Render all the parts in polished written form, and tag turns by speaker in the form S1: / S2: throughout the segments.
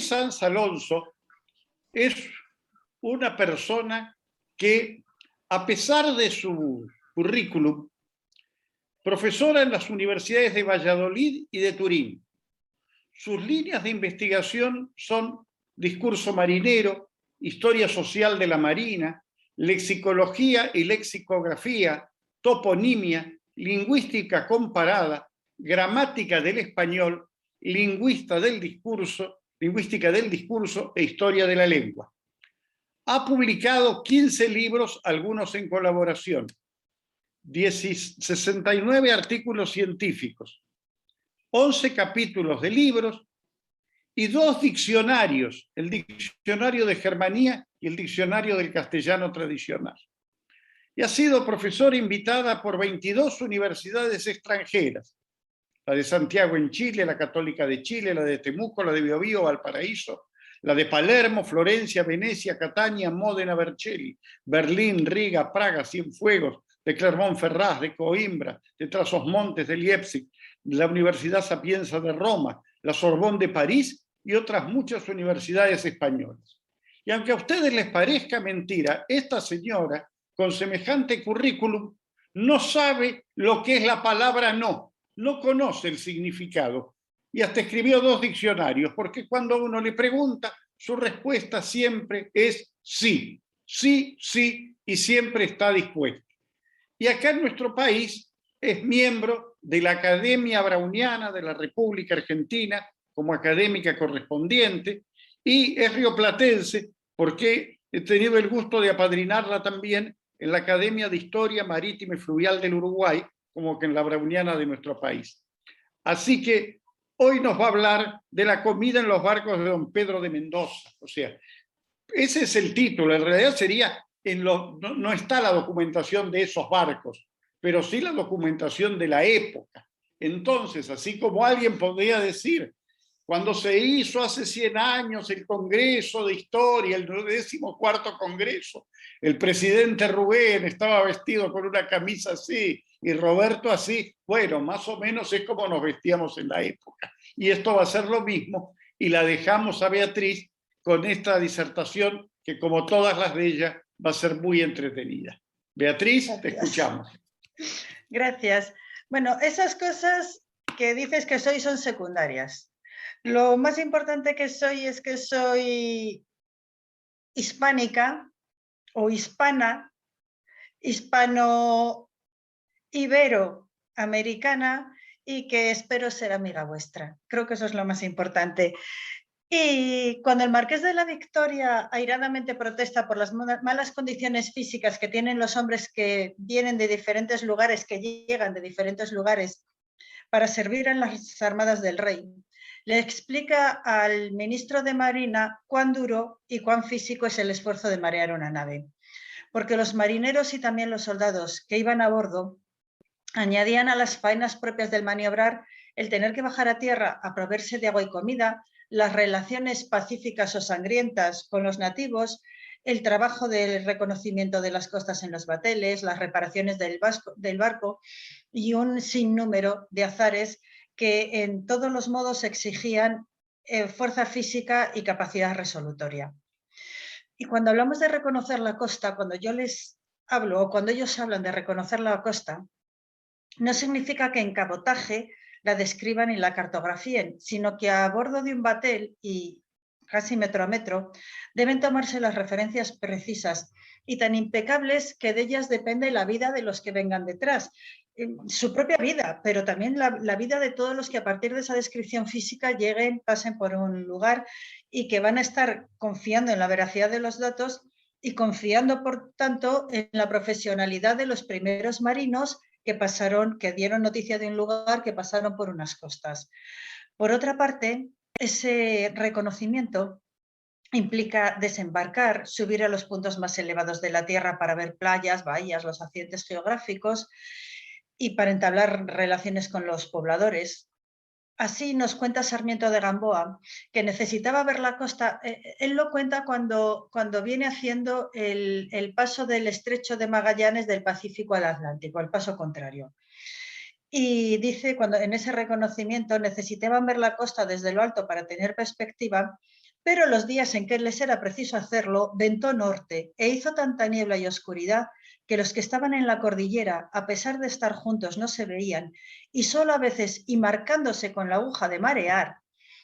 S1: Beatriz Sanz Alonso es una persona que, a pesar de su currículum, profesora en las universidades de Valladolid y de Turín. Sus líneas de investigación son discurso marinero, historia social de la marina, lexicología y lexicografía, toponimia, lingüística comparada, gramática del español, lingüística del discurso e historia de la lengua. Ha publicado 15 libros, algunos en colaboración, 69 artículos científicos, 11 capítulos de libros y 2 diccionarios, el diccionario de Germanía y el diccionario del castellano tradicional. Y ha sido profesora invitada por 22 universidades extranjeras, la de Santiago en Chile, la Católica de Chile, la de Temuco, la de Biobío, Valparaíso, la de Palermo, Florencia, Venecia, Catania, Módena, Vercelli, Berlín, Riga, Praga, Cienfuegos, de Clermont-Ferrand, de Coimbra, de Trás-os-Montes, de Leipzig, la Universidad Sapienza de Roma, la Sorbonne de París y otras muchas universidades españolas. Y aunque a ustedes les parezca mentira, esta señora, con semejante currículum, no sabe lo que es la palabra no, no conoce el significado. Y hasta escribió 2 diccionarios, porque cuando uno le pregunta, su respuesta siempre es sí, sí, sí, y siempre está dispuesta. Y acá en nuestro país es miembro de la Academia Browniana de la República Argentina como académica correspondiente, y es rioplatense porque he tenido el gusto de apadrinarla también en la Academia de Historia Marítima y Fluvial del Uruguay, como que en la Browniana de nuestro país. Así que hoy nos va a hablar de la comida en los barcos de don Pedro de Mendoza. O sea, ese es el título. En realidad sería, no está la documentación de esos barcos, pero sí la documentación de la época. Entonces, así como alguien podría decir, cuando se hizo hace 100 años el Congreso de Historia, el 94º Congreso, el presidente Rubén estaba vestido con una camisa así y Roberto así. Bueno, más o menos es como nos vestíamos en la época. Y esto va a ser lo mismo, y la dejamos a Beatriz con esta disertación que, como todas las de ella, va a ser muy entretenida. Beatriz, gracias. Te escuchamos.
S2: Gracias. Bueno, esas cosas que dices que soy son secundarias. Lo más importante que soy es que soy hispánica o hispana, hispano-ibero-americana, y que espero ser amiga vuestra. Creo que eso es lo más importante. Y cuando el Marqués de la Victoria airadamente protesta por las malas condiciones físicas que tienen los hombres que vienen de diferentes lugares, que llegan de diferentes lugares para servir en las armadas del rey, le explica al ministro de Marina cuán duro y cuán físico es el esfuerzo de marear una nave. Porque los marineros y también los soldados que iban a bordo añadían a las faenas propias del maniobrar el tener que bajar a tierra a proveerse de agua y comida, las relaciones pacíficas o sangrientas con los nativos, el trabajo del reconocimiento de las costas en los bateles, las reparaciones del barco y un sinnúmero de azares que en todos los modos exigían fuerza física y capacidad resolutoria. Y cuando hablamos de reconocer la costa, cuando yo les hablo o cuando ellos hablan de reconocer la costa, no significa que en cabotaje la describan y la cartografíen, sino que a bordo de un batel y casi metro a metro deben tomarse las referencias precisas y tan impecables que de ellas depende la vida de los que vengan detrás, su propia vida, pero también la vida de todos los que a partir de esa descripción física lleguen, pasen por un lugar y que van a estar confiando en la veracidad de los datos y confiando, por tanto, en la profesionalidad de los primeros marinos que dieron noticia de un lugar, que pasaron por unas costas. Por otra parte, ese reconocimiento implica desembarcar, subir a los puntos más elevados de la tierra para ver playas, bahías, los accidentes geográficos y para entablar relaciones con los pobladores. Así nos cuenta Sarmiento de Gamboa, que necesitaba ver la costa. Él lo cuenta cuando viene haciendo el paso del estrecho de Magallanes del Pacífico al Atlántico, el paso contrario. Y dice, cuando en ese reconocimiento necesitaban ver la costa desde lo alto para tener perspectiva, pero los días en que les era preciso hacerlo, ventó norte e hizo tanta niebla y oscuridad que los que estaban en la cordillera, a pesar de estar juntos, no se veían, y solo a veces, y marcándose con la aguja de marear,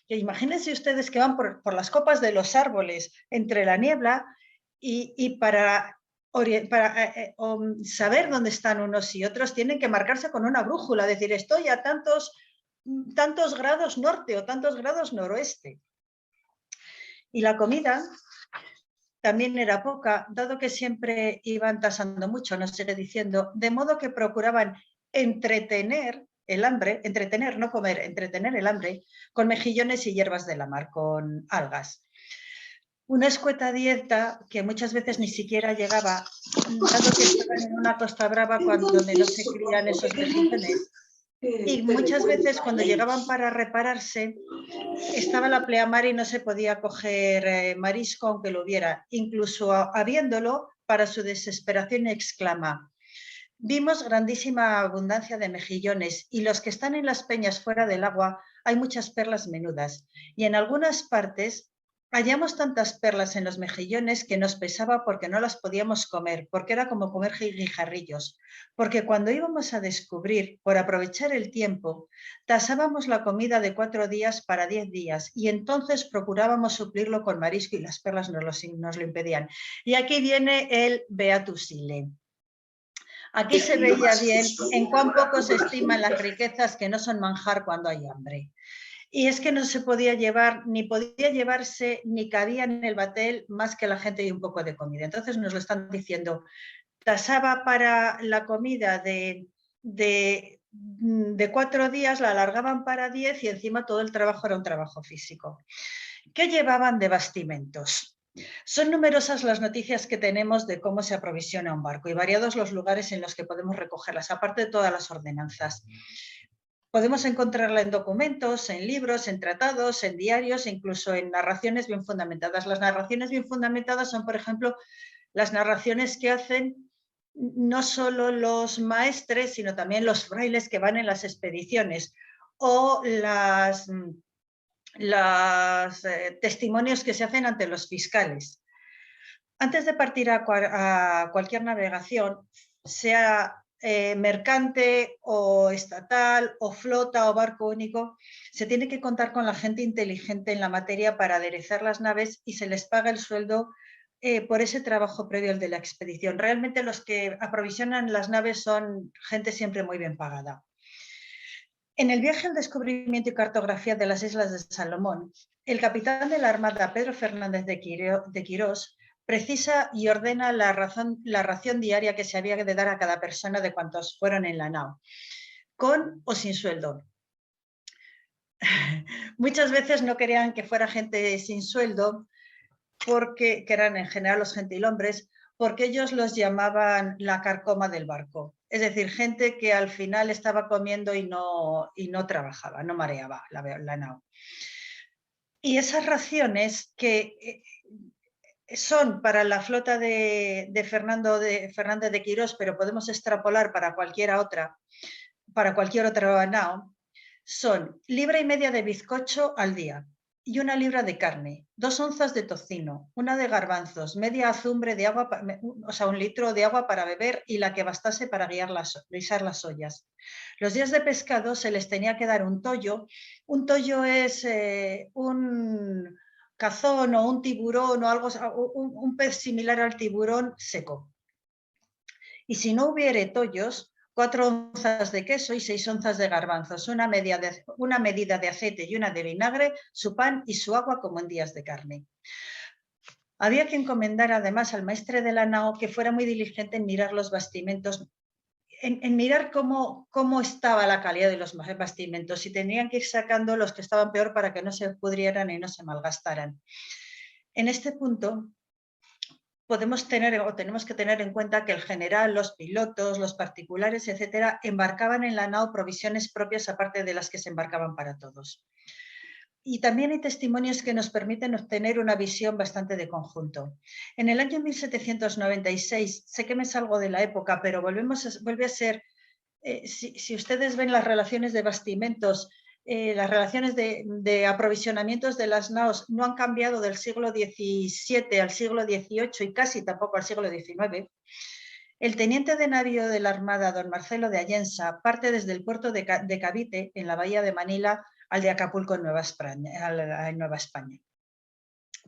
S2: que imagínense ustedes que van por las copas de los árboles entre la niebla y para saber dónde están unos y otros tienen que marcarse con una brújula, decir, estoy a tantos grados norte o tantos grados noroeste. Y la comida también era poca, dado que siempre iban tasando mucho, nos sigue diciendo, de modo que procuraban entretener el hambre, entretener, no comer, entretener el hambre con mejillones y hierbas de la mar, con algas. Una escueta dieta que muchas veces ni siquiera llegaba, dado que estaban en una costa brava donde no se crían esos mejillones. Y muchas veces cuando llegaban para repararse, estaba la pleamar y no se podía coger marisco aunque lo hubiera. Incluso habiéndolo, para su desesperación exclama, vimos grandísima abundancia de mejillones y los que están en las peñas fuera del agua hay muchas perlas menudas y en algunas partes hallamos tantas perlas en los mejillones que nos pesaba porque no las podíamos comer, porque era como comer guijarrillos, porque cuando íbamos a descubrir, por aprovechar el tiempo, tasábamos la comida de 4 días para 10 días y entonces procurábamos suplirlo con marisco y las perlas nos lo impedían. Y aquí viene el Beatus Ile. Aquí se veía bien en cuán poco se estiman las riquezas que no son manjar cuando hay hambre. Y es que no se podía llevar, ni podía llevarse, ni cabía en el batel más que la gente y un poco de comida. Entonces nos lo están diciendo, tasaba para la comida de 4 días, la alargaban para 10 y encima todo el trabajo era un trabajo físico. ¿Qué llevaban de bastimentos? Son numerosas las noticias que tenemos de cómo se aprovisiona un barco y variados los lugares en los que podemos recogerlas, aparte de todas las ordenanzas. Podemos encontrarla en documentos, en libros, en tratados, en diarios, incluso en narraciones bien fundamentadas. Las narraciones bien fundamentadas son, por ejemplo, las narraciones que hacen no solo los maestres, sino también los frailes que van en las expediciones o los testimonios que se hacen ante los fiscales. Antes de partir a cualquier navegación, sea mercante o estatal o flota o barco único, se tiene que contar con la gente inteligente en la materia para aderezar las naves y se les paga el sueldo por ese trabajo previo al de la expedición. Realmente los que aprovisionan las naves son gente siempre muy bien pagada. En el viaje al descubrimiento y cartografía de las Islas de Salomón, el capitán de la Armada, Pedro Fernández de Quirós, precisa y ordena la ración diaria que se había de dar a cada persona de cuantos fueron en la nao, con o sin sueldo. Muchas veces no querían que fuera gente sin sueldo, que eran en general los gentilhombres, porque ellos los llamaban la carcoma del barco. Es decir, gente que al final estaba comiendo y no trabajaba, no mareaba la nao. Y esas raciones que son para la flota de Fernández de Quirós, pero podemos extrapolar para cualquier otra nao, son 1,5 libras de bizcocho al día y 1 libra de carne, 2 onzas de tocino, 1 de garbanzos, media azumbre de agua, o sea, 1 litro de agua para beber y la que bastase para guisar las ollas. Los días de pescado se les tenía que dar un tollo. Un tollo es un cazón o un tiburón o algo, un pez similar al tiburón seco. Y si no hubiere tollos, 4 onzas de queso y 6 onzas de garbanzos, una medida de aceite y una de vinagre, su pan y su agua como en días de carne. Había que encomendar además al maestre de la nao que fuera muy diligente en mirar los bastimentos, en mirar cómo estaba la calidad de los bastimentos y tenían que ir sacando los que estaban peor para que no se pudrieran y no se malgastaran. En este punto tenemos que tener en cuenta que el general, los pilotos, los particulares, etcétera, embarcaban en la nao provisiones propias aparte de las que se embarcaban para todos. Y también hay testimonios que nos permiten obtener una visión bastante de conjunto. En el año 1796, sé que me salgo de la época, pero vuelve a ser, si ustedes ven las relaciones de bastimentos las relaciones de aprovisionamientos de las naos no han cambiado del siglo XVII al siglo XVIII y casi tampoco al siglo XIX, el teniente de navío de la Armada, don Marcelo de Allensa, parte desde el puerto de Cavite, en la bahía de Manila, al de Acapulco, en Nueva España.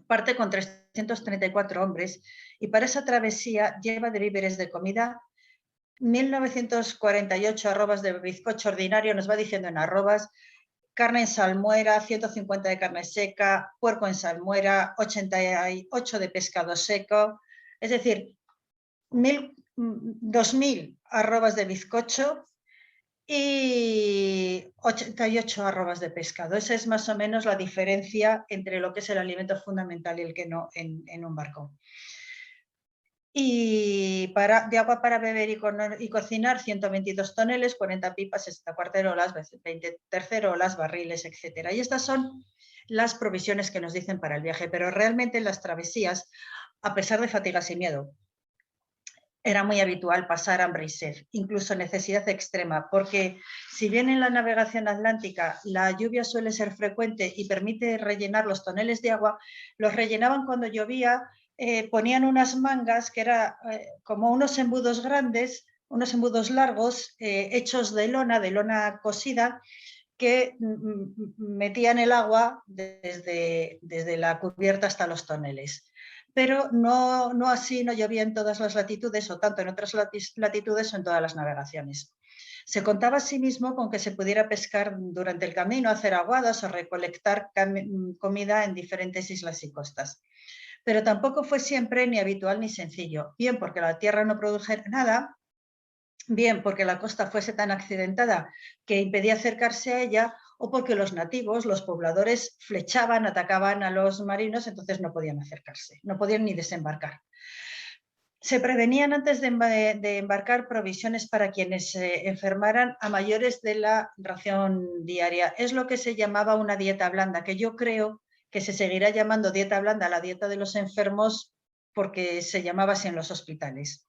S2: Parte con 334 hombres y para esa travesía lleva de víveres de comida 1948 arrobas de bizcocho ordinario, nos va diciendo en arrobas, carne en salmuera, 150 de carne seca, puerco en salmuera, 88 de pescado seco, es decir, 2000 arrobas de bizcocho y 88 arrobas de pescado. Esa es más o menos la diferencia entre lo que es el alimento fundamental y el que no en un barco. Y de agua para beber y cocinar, 122 toneles, 40 pipas, 60 cuarterolas, 20 tercerolas, barriles, etc. Y estas son las provisiones que nos dicen para el viaje, pero realmente en las travesías, a pesar de fatigas y miedo, era muy habitual pasar hambre y sed, incluso necesidad extrema, porque si bien en la navegación atlántica la lluvia suele ser frecuente y permite rellenar los toneles de agua, los rellenaban cuando llovía, ponían unas mangas que eran como unos embudos grandes, unos embudos largos, hechos de lona cosida, que metían el agua desde la cubierta hasta los toneles. Pero no así, no llovía en todas las latitudes, o tanto en otras latitudes o en todas las navegaciones. Se contaba asimismo con que se pudiera pescar durante el camino, hacer aguadas o recolectar comida en diferentes islas y costas. Pero tampoco fue siempre ni habitual ni sencillo, bien porque la tierra no produjera nada, bien porque la costa fuese tan accidentada que impedía acercarse a ella, o porque los nativos, los pobladores, flechaban, atacaban a los marinos, entonces no podían acercarse, no podían ni desembarcar. Se prevenían antes de embarcar provisiones para quienes se enfermaran a mayores de la ración diaria. Es lo que se llamaba una dieta blanda, que yo creo que se seguirá llamando dieta blanda, la dieta de los enfermos, porque se llamaba así en los hospitales.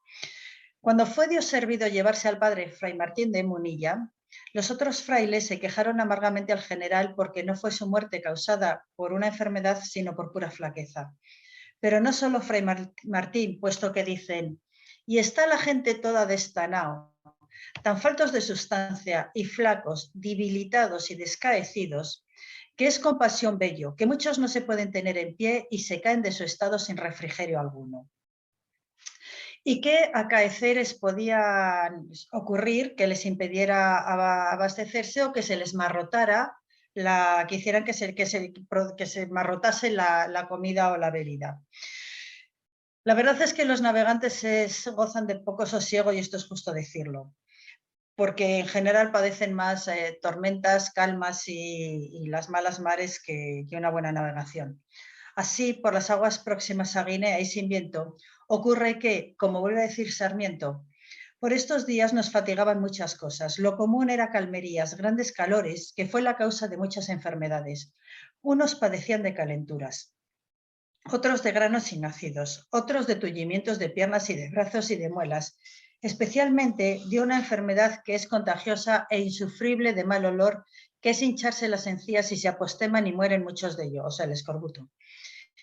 S2: Cuando fue Dios servido llevarse al padre Fray Martín de Munilla, los otros frailes se quejaron amargamente al general porque no fue su muerte causada por una enfermedad, sino por pura flaqueza. Pero no solo Fray Martín, puesto que dicen, y está la gente toda destanao, tan faltos de sustancia y flacos, debilitados y descaecidos, que es compasión bello, que muchos no se pueden tener en pie y se caen de su estado sin refrigerio alguno. ¿Y qué acaeceres podían ocurrir que les impidiera abastecerse o que se les marrotara, que hicieran que se marrotase la comida o la bebida? La verdad es que los navegantes gozan de poco sosiego, y esto es justo decirlo, porque en general padecen más tormentas, calmas y las malas mares que una buena navegación. Así, por las aguas próximas a Guinea y sin viento, ocurre que, como vuelve a decir Sarmiento, por estos días nos fatigaban muchas cosas. Lo común era calmerías, grandes calores, que fue la causa de muchas enfermedades. Unos padecían de calenturas, otros de granos y nácidos, otros de tullimientos de piernas y de brazos y de muelas, especialmente de una enfermedad que es contagiosa e insufrible de mal olor, que es hincharse las encías y se aposteman y mueren muchos de ellos, o sea, el escorbuto.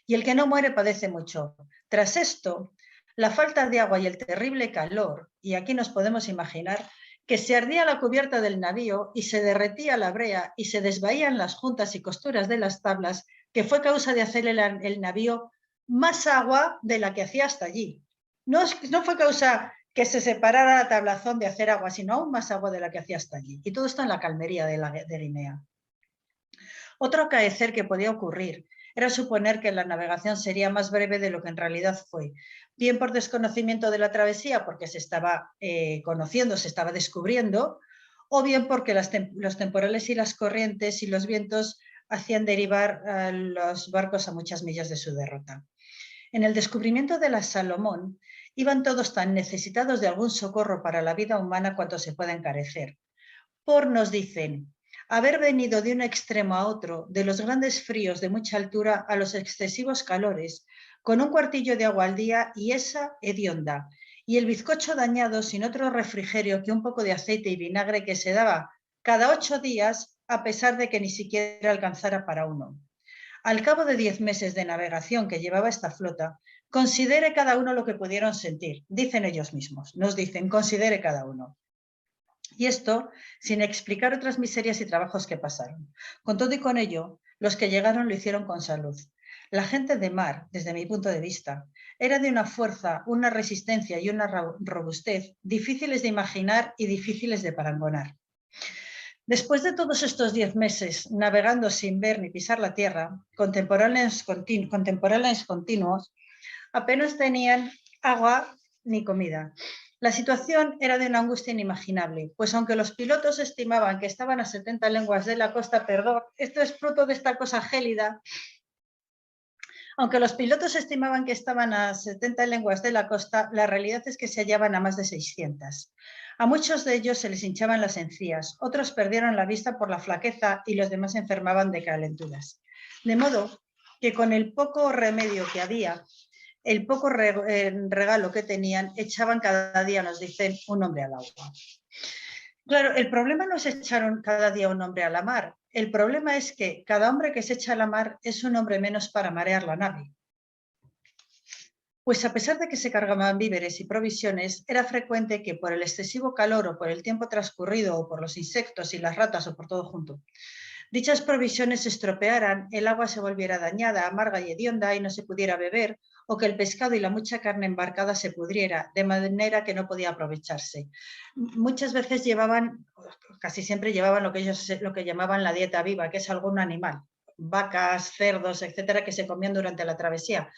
S2: Y el que no muere padece mucho. Tras esto, la falta de agua y el terrible calor, y aquí nos podemos imaginar que se ardía la cubierta del navío y se derretía la brea y se desvaían las juntas y costuras de las tablas, que fue causa de hacer el navío más agua de la que hacía hasta allí. No fue causa que se separara la tablazón de hacer agua, sino aún más agua de la que hacía hasta allí. Y todo esto en la calmería de Guinea. Otro acaecer que podía ocurrir era suponer que la navegación sería más breve de lo que en realidad fue, bien por desconocimiento de la travesía, porque se estaba conociendo, se estaba descubriendo, o bien porque los temporales y las corrientes y los vientos hacían derivar a los barcos a muchas millas de su derrota. En el descubrimiento de la Salomón, iban todos tan necesitados de algún socorro para la vida humana cuanto se pueda encarecer. Nos dicen, haber venido de un extremo a otro, de los grandes fríos de mucha altura a los excesivos calores, con un cuartillo de agua al día y esa hedionda, y el bizcocho dañado sin otro refrigerio que un poco de aceite y vinagre que se daba cada 8 días a pesar de que ni siquiera alcanzara para uno. Al cabo de 10 meses de navegación que llevaba esta flota, considere cada uno lo que pudieron sentir, dicen ellos mismos, nos dicen, considere cada uno. Y esto sin explicar otras miserias y trabajos que pasaron. Con todo y con ello, los que llegaron lo hicieron con salud. La gente de mar, desde mi punto de vista, era de una fuerza, una resistencia y una robustez difíciles de imaginar y difíciles de parangonar. Después de todos estos 10 meses navegando sin ver ni pisar la tierra, contemporáneos continuos, apenas tenían agua ni comida. La situación era de una angustia inimaginable, pues aunque los pilotos estimaban que estaban a 70 leguas de la costa, perdón, esto es fruto de esta cosa gélida, aunque los pilotos estimaban que estaban a 70 leguas de la costa, la realidad es que se hallaban a más de 600. A muchos de ellos se les hinchaban las encías, otros perdieron la vista por la flaqueza y los demás enfermaban de calenturas. De modo que con el poco remedio que había, el poco regalo que tenían, echaban cada día, nos dicen, un hombre al agua. Claro, el problema no es echar cada día un hombre a la mar. El problema es que cada hombre que se echa a la mar es un hombre menos para marear la nave. Pues a pesar de que se cargaban víveres y provisiones, era frecuente que por el excesivo calor o por el tiempo transcurrido o por los insectos y las ratas o por todo junto, dichas provisiones se estropearan, el agua se volviera dañada, amarga y hedionda y no se pudiera beber, o que el pescado y la mucha carne embarcada se pudriera, de manera que no podía aprovecharse. Muchas veces llevaban, casi siempre llevaban lo que ellos lo que llamaban la dieta viva, que es algún animal, vacas, cerdos, etcétera, que se comían durante la travesía.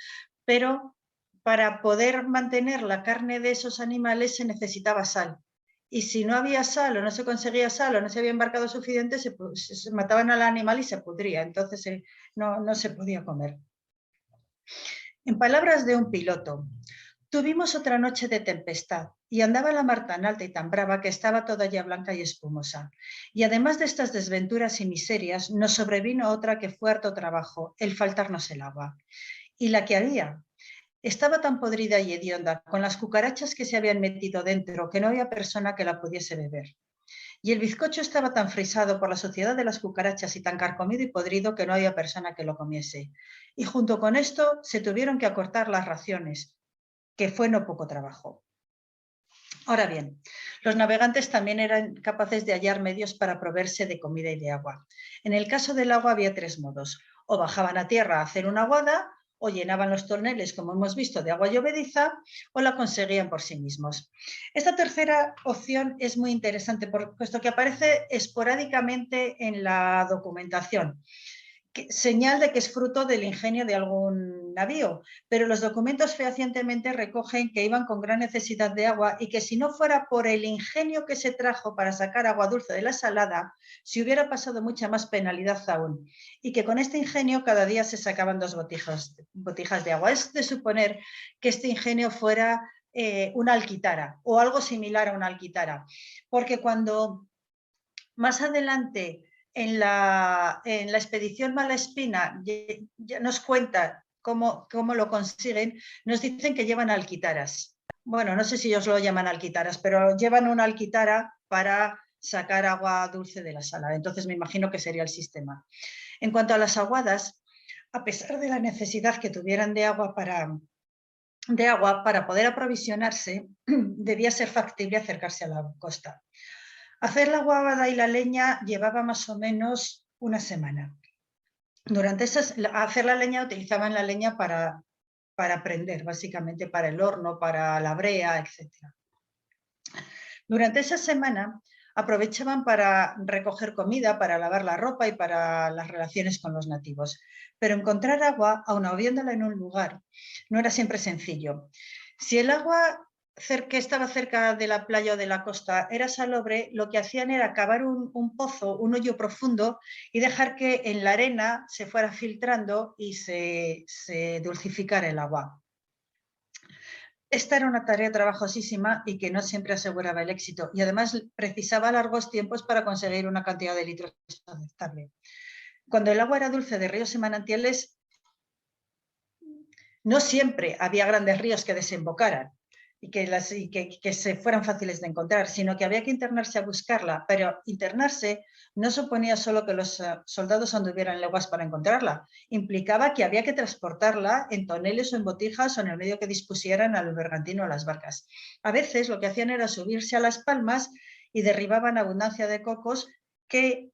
S2: Pero para poder mantener la carne de esos animales se necesitaba sal. Y si no había sal o no se conseguía sal o no se había embarcado suficiente, se mataban al animal y se pudría. Entonces no se podía comer. En palabras de un piloto, tuvimos otra noche de tempestad y andaba la mar tan alta y tan brava que estaba toda ya blanca y espumosa. Y además de estas desventuras y miserias, nos sobrevino otra que fue harto trabajo, el faltarnos el agua. Y la que había estaba tan podrida y hedionda, con las cucarachas que se habían metido dentro, que no había persona que la pudiese beber. Y el bizcocho estaba tan frisado por la suciedad de las cucarachas y tan carcomido y podrido que no había persona que lo comiese. Y junto con esto se tuvieron que acortar las raciones, que fue no poco trabajo. Ahora bien, los navegantes también eran capaces de hallar medios para proveerse de comida y de agua. En el caso del agua había 3 modos: o bajaban a tierra a hacer una aguada, o llenaban los toneles, como hemos visto, de agua llovediza, o la conseguían por sí mismos. Esta tercera opción es muy interesante, puesto que aparece esporádicamente en la documentación. Señal de que es fruto del ingenio de algún navío, pero los documentos fehacientemente recogen que iban con gran necesidad de agua y que si no fuera por el ingenio que se trajo para sacar agua dulce de la salada, se hubiera pasado mucha más penalidad aún, y que con este ingenio cada día se sacaban 2 botijas de agua. Es de suponer que este ingenio fuera una alquitara o algo similar a una alquitara, porque cuando más adelante en la expedición Malaspina ya nos cuenta cómo lo consiguen, nos dicen que llevan alquitaras. Bueno, no sé si ellos lo llaman alquitaras, pero llevan una alquitara para sacar agua dulce de la sala. Entonces me imagino que sería el sistema. En cuanto a las aguadas, a pesar de la necesidad que tuvieran de agua para poder aprovisionarse, debía ser factible acercarse a la costa. Hacer la aguada y la leña llevaba más o menos una semana. Durante hacer la leña utilizaban la leña para prender, básicamente para el horno, para la brea, etc. Durante esa semana aprovechaban para recoger comida, para lavar la ropa y para las relaciones con los nativos. Pero encontrar agua, aun habiéndola en un lugar, no era siempre sencillo. Si el agua que estaba cerca de la playa o de la costa era salobre, lo que hacían era cavar un pozo, un hoyo profundo, y dejar que en la arena se fuera filtrando y se dulcificara el agua. Esta era una tarea trabajosísima y que no siempre aseguraba el éxito, y además precisaba largos tiempos para conseguir una cantidad de litros aceptable. Cuando el agua era dulce de ríos y manantiales, no siempre había grandes ríos que desembocaran, que se fueran fáciles de encontrar, sino que había que internarse a buscarla, pero internarse no suponía solo que los soldados anduvieran leguas para encontrarla, implicaba que había que transportarla en toneles o en botijas o en el medio que dispusieran al bergantín o a las barcas. A veces lo que hacían era subirse a las palmas y derribaban abundancia de cocos que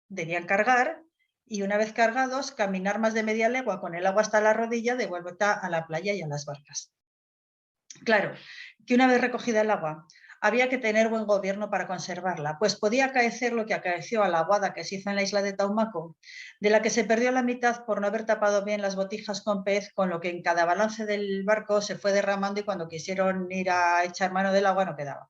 S2: debían cargar, y una vez cargados, caminar más de media legua con el agua hasta la rodilla de vuelta a la playa y a las barcas. Claro, que una vez recogida el agua, había que tener buen gobierno para conservarla, pues podía acaecer lo que acaeció a la aguada que se hizo en la isla de Taumaco, de la que se perdió la mitad por no haber tapado bien las botijas con pez, con lo que en cada balance del barco se fue derramando y cuando quisieron ir a echar mano del agua no quedaba.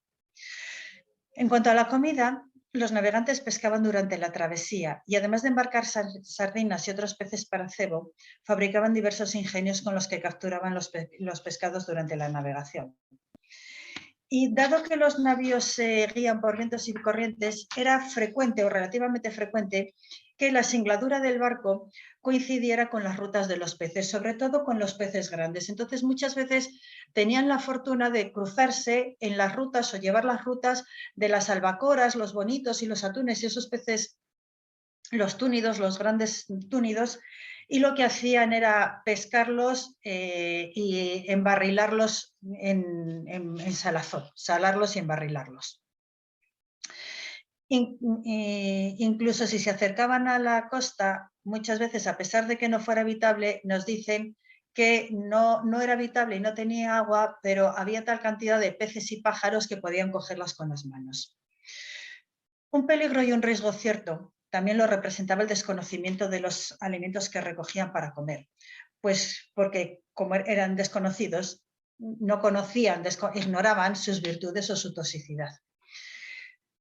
S2: En cuanto a la comida, los navegantes pescaban durante la travesía y además de embarcar sardinas y otros peces para cebo, fabricaban diversos ingenios con los que capturaban los pescados durante la navegación. Y dado que los navíos se guían por vientos y corrientes, era frecuente o relativamente frecuente que la singladura del barco coincidiera con las rutas de los peces, sobre todo con los peces grandes. Entonces, muchas veces tenían la fortuna de cruzarse en las rutas o llevar las rutas de las albacoras, los bonitos y los atunes y esos peces, los túnidos, los grandes túnidos, y lo que hacían era pescarlos y embarrilarlos en salazón, salarlos y embarrilarlos. Incluso si se acercaban a la costa, muchas veces, a pesar de que no fuera habitable, nos dicen que no era habitable y no tenía agua, pero había tal cantidad de peces y pájaros que podían cogerlas con las manos. Un peligro y un riesgo cierto también lo representaba el desconocimiento de los alimentos que recogían para comer, pues porque como eran desconocidos, no conocían, ignoraban sus virtudes o su toxicidad.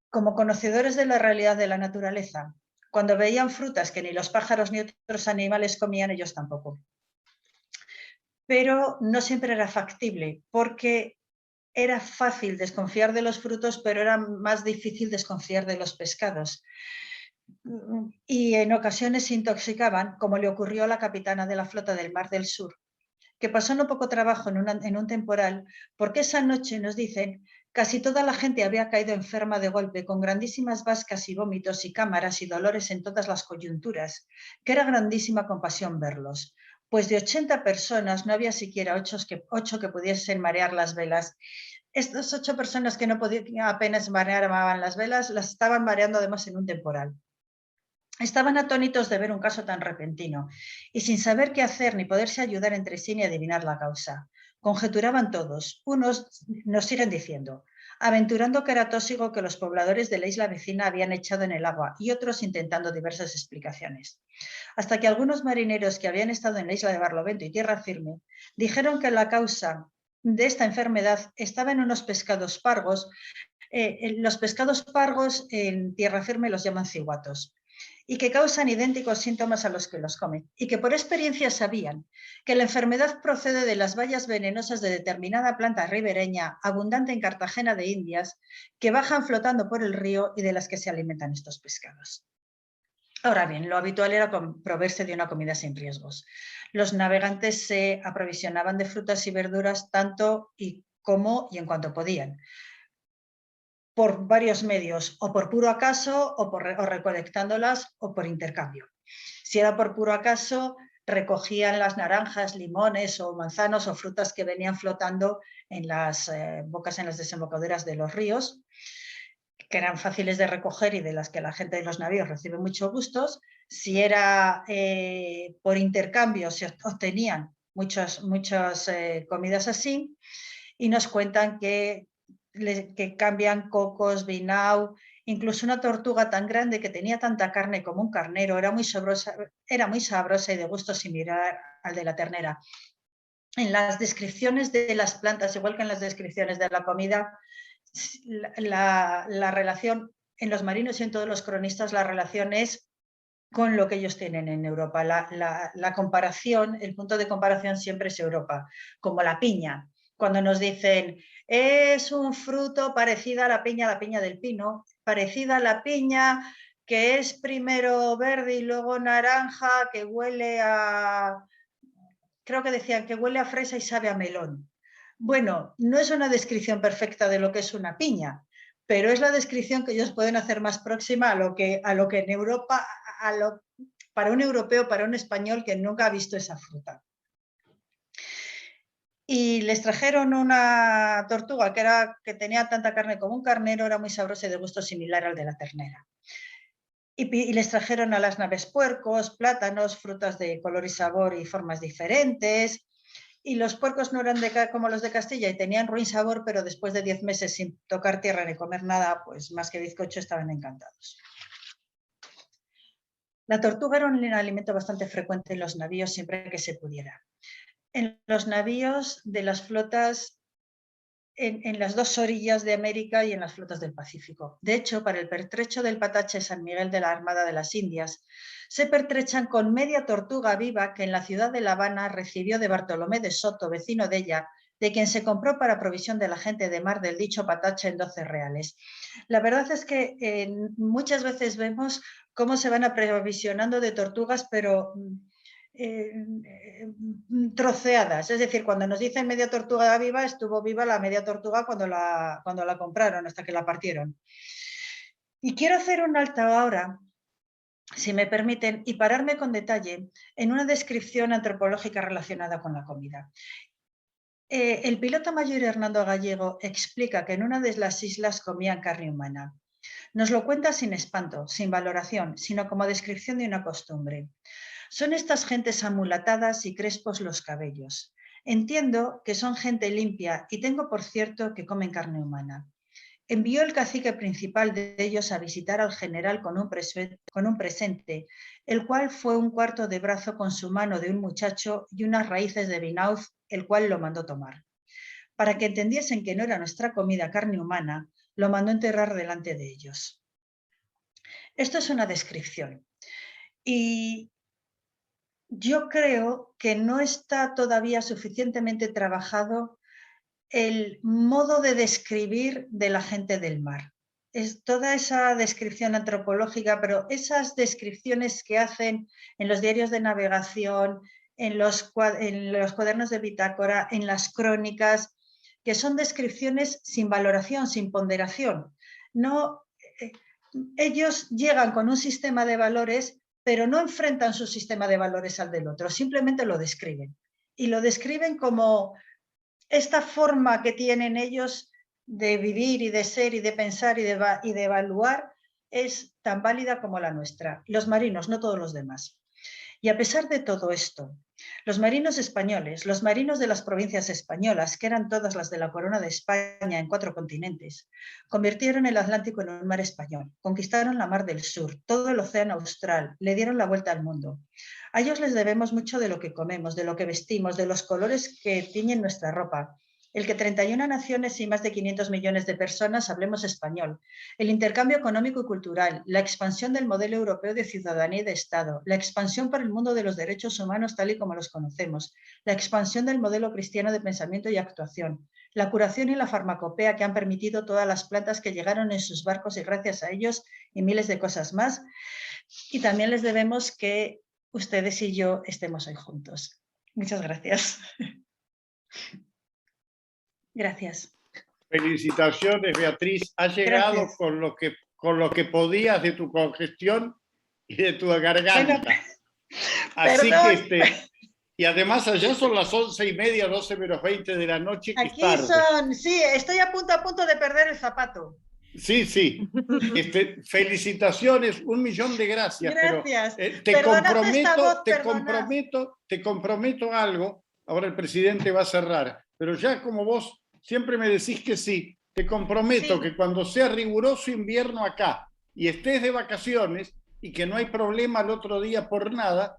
S2: Como conocedores de la realidad de la naturaleza, cuando veían frutas que ni los pájaros ni otros animales comían, ellos tampoco. Pero no siempre era factible, porque era fácil desconfiar de los frutos, pero era más difícil desconfiar de los pescados. Y en ocasiones se intoxicaban, como le ocurrió a la capitana de la flota del Mar del Sur, que pasó no poco trabajo en un temporal, porque esa noche, nos dicen, casi toda la gente había caído enferma de golpe, con grandísimas vascas y vómitos y cámaras y dolores en todas las coyunturas, que era grandísima compasión verlos. Pues de 80 personas no había siquiera 8 que pudiesen marear las velas. Estas 8 personas que no podían apenas marear las velas, las estaban mareando además en un temporal. Estaban atónitos de ver un caso tan repentino y sin saber qué hacer ni poderse ayudar entre sí ni adivinar la causa. Conjeturaban todos. Unos nos siguen diciendo, aventurando que era tóxico que los pobladores de la isla vecina habían echado en el agua y otros intentando diversas explicaciones. Hasta que algunos marineros que habían estado en la isla de Barlovento y Tierra Firme dijeron que la causa de esta enfermedad estaba en unos pescados pargos. Los pescados pargos en Tierra Firme los llaman ciguatos, y que causan idénticos síntomas a los que los comen, y que por experiencia sabían que la enfermedad procede de las bayas venenosas de determinada planta ribereña abundante en Cartagena de Indias, que bajan flotando por el río y de las que se alimentan estos pescados. Ahora bien, lo habitual era proveerse de una comida sin riesgos. Los navegantes se aprovisionaban de frutas y verduras tanto y como y en cuanto podían, por varios medios, o por puro acaso, o recolectándolas, o por intercambio. Si era por puro acaso, recogían las naranjas, limones o manzanos o frutas que venían flotando en las bocas, en las desembocaduras de los ríos, que eran fáciles de recoger y de las que la gente de los navíos recibe muchos gustos. Si era por intercambio, se obtenían muchas comidas así, y nos cuentan que cambian cocos, vinao, incluso una tortuga tan grande que tenía tanta carne como un carnero, era muy sabrosa y de gusto similar al de la ternera. En las descripciones de las plantas, igual que en las descripciones de la comida, la relación en los marinos y en todos los cronistas, la relación es con lo que ellos tienen en Europa. La comparación, el punto de comparación siempre es Europa, como la piña. Cuando nos dicen, es un fruto parecida a la piña del pino, parecida a la piña que es primero verde y luego naranja, que huele a, creo que decían que huele a fresa y sabe a melón. Bueno, no es una descripción perfecta de lo que es una piña, pero es la descripción que ellos pueden hacer más próxima a lo que en Europa, para un europeo, para un español que nunca ha visto esa fruta. Y les trajeron una tortuga que tenía tanta carne como un carnero, era muy sabrosa y de gusto similar al de la ternera. Y les trajeron a las naves puercos, plátanos, frutas de color y sabor y formas diferentes. Y los puercos no eran como los de Castilla y tenían ruin sabor, pero después de 10 meses sin tocar tierra ni comer nada, pues más que bizcocho estaban encantados. La tortuga era un alimento bastante frecuente en los navíos siempre que se pudiera. En los navíos de las flotas en las dos orillas de América y en las flotas del Pacífico. De hecho, para el pertrecho del Patache San Miguel de la Armada de las Indias, se pertrechan con media tortuga viva que en la ciudad de La Habana recibió de Bartolomé de Soto, vecino de ella, de quien se compró para provisión de la gente de mar del dicho Patache en 12 reales. La verdad es que muchas veces vemos cómo se van aprovisionando de tortugas, pero troceadas, es decir, cuando nos dicen media tortuga viva, estuvo viva la media tortuga cuando la compraron, hasta que la partieron. Y quiero hacer un alto ahora, si me permiten, y pararme con detalle en una descripción antropológica relacionada con la comida. El piloto mayor Hernando Gallego explica que en una de las islas comían carne humana. Nos lo cuenta sin espanto, sin valoración, sino como descripción de una costumbre. Son estas gentes amulatadas y crespos los cabellos. Entiendo que son gente limpia y tengo por cierto que comen carne humana. Envió el cacique principal de ellos a visitar al general con un presente, el cual fue un cuarto de brazo con su mano de un muchacho y unas raíces de binauz, el cual lo mandó tomar. Para que entendiesen que no era nuestra comida carne humana, lo mandó enterrar delante de ellos. Esto es una descripción. Y yo creo que no está todavía suficientemente trabajado el modo de describir de la gente del mar. Es toda esa descripción antropológica, pero esas descripciones que hacen en los diarios de navegación, en los cuadernos de bitácora, en las crónicas, que son descripciones sin valoración, sin ponderación. No, ellos llegan con un sistema de valores, pero no enfrentan su sistema de valores al del otro, simplemente lo describen. Y lo describen como esta forma que tienen ellos de vivir y de ser y de pensar y de evaluar es tan válida como la nuestra. Los marinos, no todos los demás. Y a pesar de todo esto, los marinos españoles, los marinos de las provincias españolas, que eran todas las de la corona de España en 4 continentes, convirtieron el Atlántico en un mar español, conquistaron la mar del sur, todo el océano austral, le dieron la vuelta al mundo. A ellos les debemos mucho de lo que comemos, de lo que vestimos, de los colores que tiñen nuestra ropa. El que 31 naciones y más de 500 millones de personas hablemos español, el intercambio económico y cultural, la expansión del modelo europeo de ciudadanía y de Estado, la expansión para el mundo de los derechos humanos tal y como los conocemos, la expansión del modelo cristiano de pensamiento y actuación, la curación y la farmacopea que han permitido todas las plantas que llegaron en sus barcos y gracias a ellos y miles de cosas más. Y también les debemos que ustedes y yo estemos hoy juntos. Muchas gracias. Gracias.
S1: Felicitaciones, Beatriz. Has llegado con lo que podías de tu congestión y de tu garganta. Bueno, así que y además allá son las 11:30, 12 menos 20 de la noche. Que
S2: aquí es tarde. Sí, estoy a punto de perder el zapato.
S1: Sí, sí. Felicitaciones, 1.000.000 de gracias.
S2: Gracias.
S1: Pero te comprometo algo. Ahora el presidente va a cerrar. Pero ya como vos siempre me decís que sí, te comprometo que cuando sea riguroso invierno acá y estés de vacaciones y que no hay problema el otro día por nada,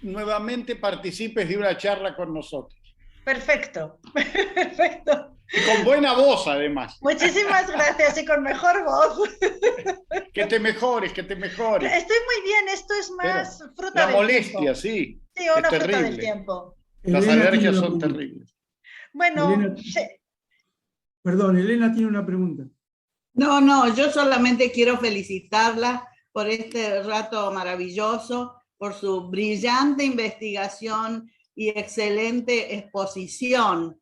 S1: nuevamente participes de una charla con nosotros.
S2: Perfecto, perfecto.
S1: Y con buena voz, además.
S2: Muchísimas gracias, y con mejor voz.
S1: Que te mejores, que te mejores.
S2: Estoy muy bien, esto es más
S1: pero
S2: fruta del
S1: molestia,
S2: tiempo.
S1: Sí.
S2: Sí, una fruta del tiempo.
S1: Las alergias son terribles.
S2: Bueno,
S3: Elena, perdón, Elena tiene una pregunta.
S4: No, yo solamente quiero felicitarla por este rato maravilloso, por su brillante investigación y excelente exposición.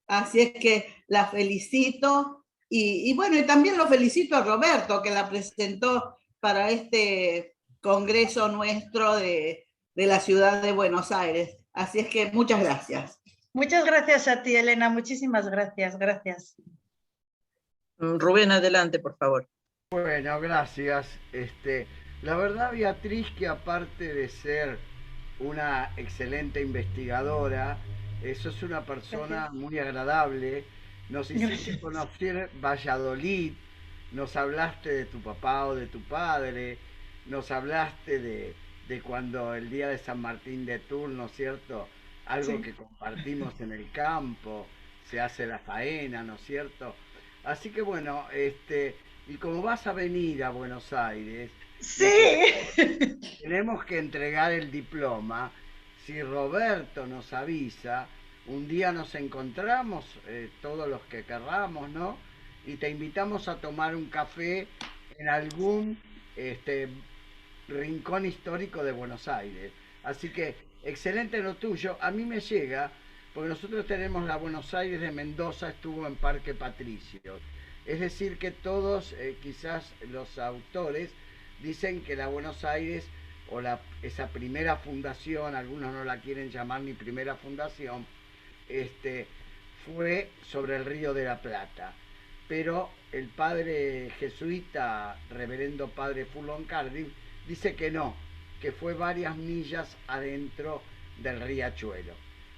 S4: Así es que la felicito y bueno, y también lo felicito a Roberto que la presentó para este congreso nuestro de la ciudad de Buenos Aires. Así es que muchas gracias.
S2: Muchas gracias a ti, Elena. Muchísimas gracias. Gracias.
S5: Rubén, adelante, por favor.
S6: Bueno, gracias. La verdad, Beatriz, que aparte de ser una excelente investigadora, sos una persona muy agradable. Nos hiciste conocer Valladolid, nos hablaste de tu papá o de tu padre, nos hablaste de cuando el día de San Martín de Tours, ¿no es cierto? Algo que compartimos en el campo, se hace la faena, ¿no es cierto? Así que bueno, y como vas a venir a Buenos Aires,
S2: sí,
S6: tenemos que entregar el diploma. Si Roberto nos avisa, un día nos encontramos, todos los que querramos, ¿no? Y te invitamos a tomar un café en algún rincón histórico de Buenos Aires. Así que, excelente lo tuyo. A mí me llega, porque nosotros tenemos la Buenos Aires de Mendoza, estuvo en Parque Patricios. Es decir, que todos, quizás los autores, dicen que la Buenos Aires, o esa primera fundación, algunos no la quieren llamar ni primera fundación, fue sobre el Río de la Plata. Pero el padre jesuita, reverendo padre Fulton Cardiff, dice que no, que fue varias millas adentro del riachuelo.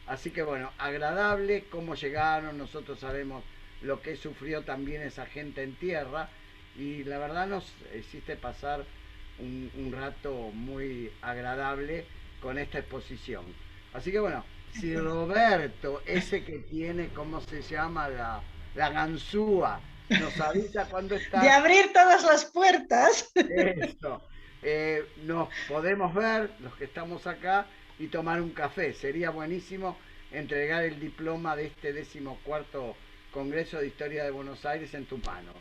S6: Así que bueno, agradable cómo llegaron, nosotros sabemos lo que sufrió también esa gente en tierra, y la verdad nos hiciste pasar un rato muy agradable con esta exposición. Así que bueno, si Roberto, ese que tiene, ¿cómo se llama? La ganzúa, nos avisa cuando está...
S2: De abrir todas las puertas.
S6: Eso. Nos podemos ver, los que estamos acá, y tomar un café. Sería buenísimo entregar el diploma de este 14º Congreso de Historia de Buenos Aires en tu mano.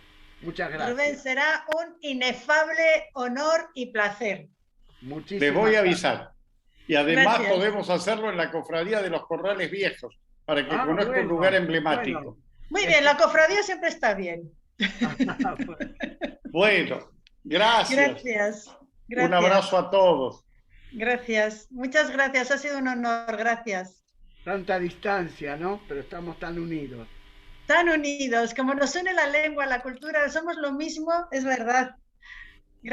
S6: Muchas gracias.
S2: Rubén, será un inefable honor y placer.
S6: Muchísimas
S1: Les voy a
S6: gracias.
S1: avisar. Y además
S2: Gracias.
S1: podemos hacerlo en la cofradía de los Corrales Viejos, para que conozca
S6: bueno,
S1: un lugar emblemático.
S2: Muy bien, la cofradía siempre está bien.
S1: Bueno, gracias.
S2: Gracias.
S1: Un abrazo a todos.
S2: Gracias. Muchas gracias. Ha sido un honor. Gracias.
S6: Tanta distancia, ¿no? Pero estamos tan unidos.
S2: Tan unidos, como nos une la lengua, la cultura, somos lo mismo, es verdad.